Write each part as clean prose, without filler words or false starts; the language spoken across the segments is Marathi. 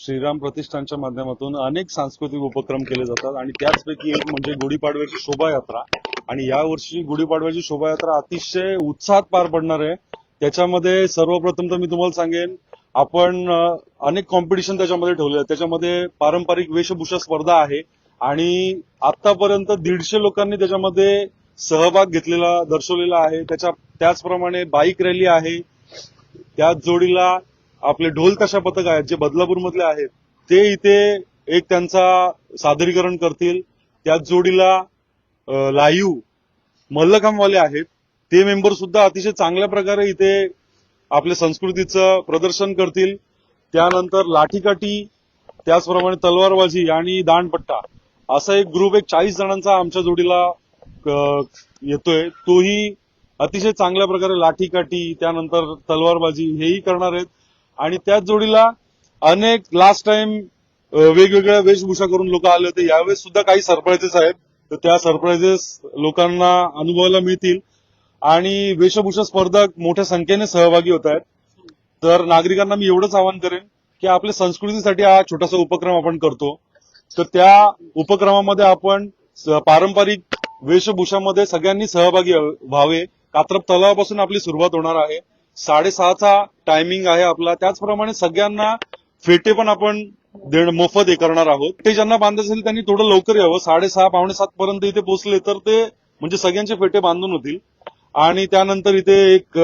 श्रीराम प्रतिष्ठानच्या माध्यमातून अनेक सांस्कृतिक उपक्रम केले जातात आणि त्याचपैकी एक म्हणजे गुढीपाडव्याची शोभायात्रा. आणि या वर्षी गुढीपाडव्याची शोभायात्रा अतिशय उत्साहात पार पडणार आहे. त्याच्यामध्ये सर्वप्रथम तर मी तुम्हाला सांगेन, आपण अनेक कॉम्पिटिशन त्याच्यामध्ये ठेवले आहेत. त्याच्यामध्ये पारंपरिक वेशभूषा स्पर्धा आहे आणि आतापर्यंत 150 लोकांनी त्याच्यामध्ये सहभाग घेतलेला दर्शवलेला आहे. त्याचप्रमाणे बाईक रॅली आहे. त्याच जोडीला आपले ढोल ताशा पथक आहेत जे बदलापूर मधले आहेत, ते इथे एक त्यांचा सादरीकरण करतील. त्याच जोडीला लाईव्ह मल्लखांबवाले आहेत, ते मेंबर सुद्धा अतिशय चांगल्या प्रकारे इथे आपल्या संस्कृतीचं प्रदर्शन करतील. त्यानंतर लाठीकाठी, त्याचप्रमाणे तलवारबाजी आणि दांडपट्टा असा एक ग्रुप 40 जणांचा आमच्या जोडीला येतोय. तोही अतिशय चांगल्या प्रकारे लाठीकाठी त्यानंतर तलवारबाजी हेही करणार आहेत. आणि त्याच जोडीला अनेक लास्ट टाइम वेगवेगळ्या वेशभूषा करून लोक आले होते. यावेळेस सुद्धा काही सरप्राइजेस आहेत, तर त्या सरप्राइजेस लोकांना अनुभवायला मिळतील. आणि वेशभूषा स्पर्धक मोठ्या संख्येने सहभागी होत आहेत. तर नागरिकांना मी एवढंच आवाहन करेन की आपल्या संस्कृतीसाठी हा छोटासा उपक्रम आपण करतो, तर त्या उपक्रमामध्ये आपण पारंपरिक वेशभूषामध्ये सगळ्यांनी सहभागी व्हावे. कात्रप तलावापासून आपली सुरुवात होणार आहे. 6:30चा टायमिंग आहे आपला. त्याचप्रमाणे सगळ्यांना फेटे पण आपण मोफत करणार आहोत. ते ज्यांना बांधायचं असेल त्यांनी थोडं लवकर यावं. 6:30 पावणे 7 पर्यंत इथे पोहोचले तर ते म्हणजे सगळ्यांचे फेटे बांधून होतील. आणि त्यानंतर इथे एक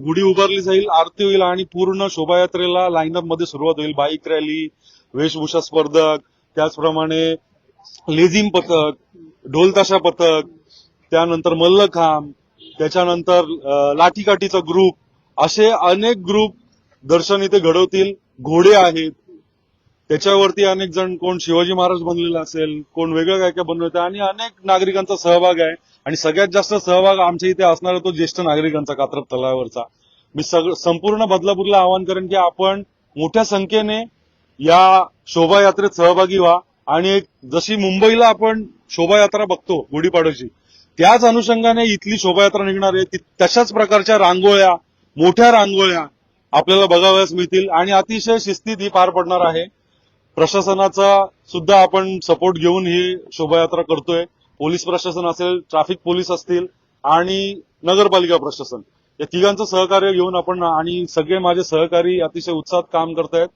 गुढी उभारली जाईल, आरती होईल आणि पूर्ण शोभायात्रेला लाईनअप मध्ये सुरुवात होईल. बाईक रॅली, वेशभूषा स्पर्धक, त्याचप्रमाणे लेझिम पथक, ढोलताशा पथक, त्यानंतर मल्लखांब, त्याच्यानंतर लाठीकाठीचा ग्रुप, असे अनेक ग्रुप दर्शन इथे घडवतील. घोडे आहेत, त्याच्यावरती अनेक जण, कोण शिवाजी महाराज बनलेला असेल, कोण वेगळं काय काय बनवतं आणि अनेक नागरिकांचा सहभाग आहे. आणि सगळ्यात जास्त सहभाग आमच्या इथे असणार तो ज्येष्ठ नागरिकांचा कात्रप तलावावरचा. मी संपूर्ण बदलापूरला आवाहन करेन की आपण मोठ्या संख्येने या शोभायात्रेत सहभागी व्हा. आणि एक जशी मुंबईला आपण शोभायात्रा बघतो गुढीपाडव्याची, त्याच अनुषंगाने इथली शोभायात्रा निघणार आहे. तशाच प्रकारच्या रांगोळ्या, मोठ्या रांगोळ्या आपल्याला बघावयास मिळतील आणि अतिशय शिस्तीत ही पार पडणार आहे. प्रशासनाचा सुद्धा आपण सपोर्ट घेऊन ही शोभायात्रा करतोय. पोलीस प्रशासन असेल, ट्रॅफिक पोलीस असतील आणि नगरपालिका प्रशासन, या तिघांचं सहकार्य घेऊन आपण, आणि सगळे माझे सहकारी अतिशय उत्साहात काम करतायत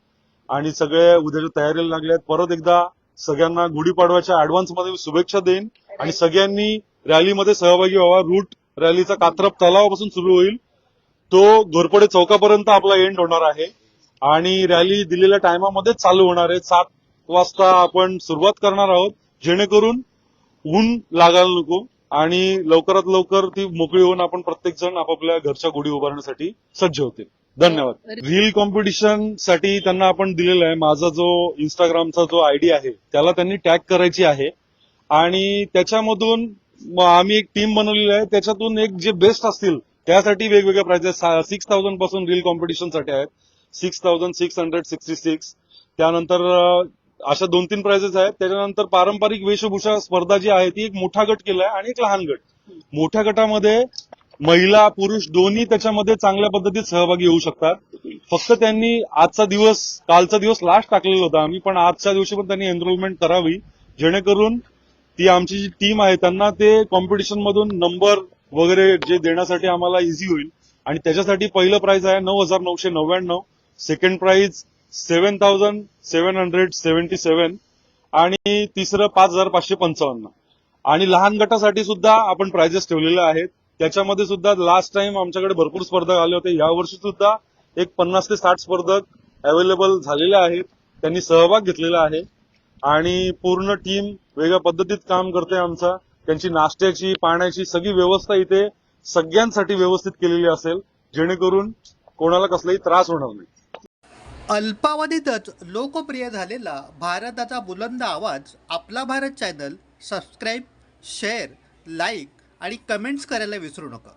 आणि सगळे उद्याच्या तयारीला लागले आहेत. परत एकदा सगळ्यांना गुढीपाडव्याच्या ऍडव्हान्समध्ये शुभेच्छा देईन आणि सगळ्यांनी रॅलीमध्ये सहभागी व्हावा. रूट रॅलीचा कात्रप तलावापासून सुरू होईल, तो घोरपडे चौकापर्यंत आपला एंड होणार आहे आणि रॅली दिलेल्या टायमामध्ये चालू होणार आहे. 7 वाजता आपण सुरुवात करणार आहोत, जेणेकरून ऊन लागायला नको आणि लवकरात लवकर ती मोकळी होऊन आपण प्रत्येक जण आपापल्या घरच्या गुढी उभारण्यासाठी सज्ज होतील. धन्यवाद. रील कॉम्पिटिशन साठी त्यांना आपण दिलेला आहे, माझा जो इंस्टाग्रामचा जो आयडी आहे त्याला त्यांनी टॅग करायची आहे आणि त्याच्यामधून आम्ही एक टीम बनवलेली आहे. त्याच्यातून एक जे बेस्ट असतील त्यासाठी वेगवेगळ्या प्राइजेस 6,000 पासून रील कॉम्पिटिशनसाठी आहेत. 6,666. त्यानंतर अशा 2-3 प्राइजेस आहेत. त्याच्यानंतर पारंपरिक वेशभूषा स्पर्धा जी आहे ती एक मोठा गट केलाय आणि एक लहान गट. मोठ्या गटामध्ये महिला पुरुष दोन्ही त्याच्यामध्ये चांगल्या पद्धतीत सहभागी होऊ शकतात. फक्त त्यांनी कालचा दिवस लास्ट टाकलेला होता आम्ही, पण आजच्या दिवशी पण त्यांनी एनरोलमेंट करावी, जेणेकरून ती आमची जी टीम आहे त्यांना ते कॉम्पिटिशन मधून नंबर वगैरे जे देण्यासाठी आम्हाला इझी होईल. आणि त्याच्यासाठी पहिलं प्राइज आहे 9,999, सेकंड प्राइज 7,777 आणि तिसरं 5,555. आणि लहान गटासाठी सुद्धा आपण प्राइजेस ठेवलेले आहेत. त्याच्यामध्ये सुद्धा लास्ट टाइम आमच्याकडे भरपूर स्पर्धक आले होते. यावर्षी सुद्धा एक 50 ते 60 स्पर्धक अवेलेबल झालेले आहेत, त्यांनी सहभाग घेतलेला आहे आणि पूर्ण टीम वेगळ्या पद्धतीत काम करते आमचा. त्यांची नाश्त्याची, पाण्याची सगळी व्यवस्था इथे सगळ्यांसाठी व्यवस्थित केलेली असेल, जेणेकरून कोणाला कसलाही त्रास होणार नाही. अल्पावधीतच लोकप्रिय झालेला भारताचा बुलंद आवाज आपला Bharat channel subscribe, share, like आणि कमेंट्स करायला विसरू नका.